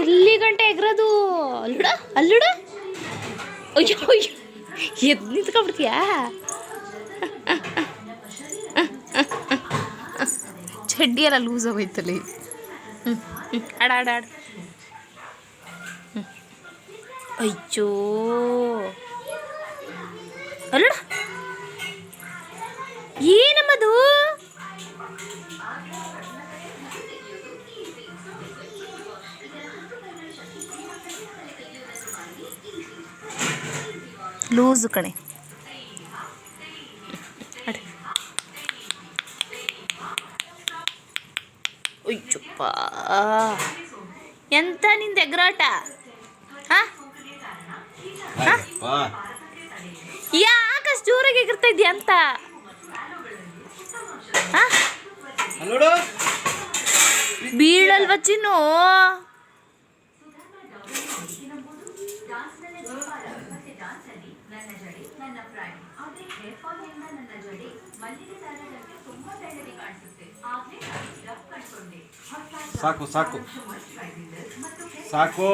ಎಲ್ಲಿ ಗಂಟೆ ಎಗ್ರದು ಅಲ್ಲುಡ ಅಲ್ಲುಡ. ಅಯ್ಯೋ ಅಯ್ಯೋ ಎದ್ದು ನಿಂತ್ಕೊಂಡ್ಬಿಡ್ತೀಯಾ? ಚಡ್ಡಿ ಎಲ್ಲ ಲೂಸ್ ಆಗೋಯ್ತಲ್ಲಿ. ಆಡ ಆಡ ಆಡ. ಅಯ್ಯೋ ಅಲ್ಲುಡ ಏನಮ್ಮದು? ಲೂಸು ಕಣೆ. ಅಯ್ಯಪ್ಪ ಎಂತ ನಿಂದ ಎಗ್ರಾಟ? ಯಾಕಷ್ಟು ಜೋರಾಗಿ ಎಗರ್ತಾ ಇದ್ಯಾ ಅಂತ? ಬೀಳಲ್ವ ಚಿನ್ನು? ಸಾಕು ಸಾಕು ಸಾಕು.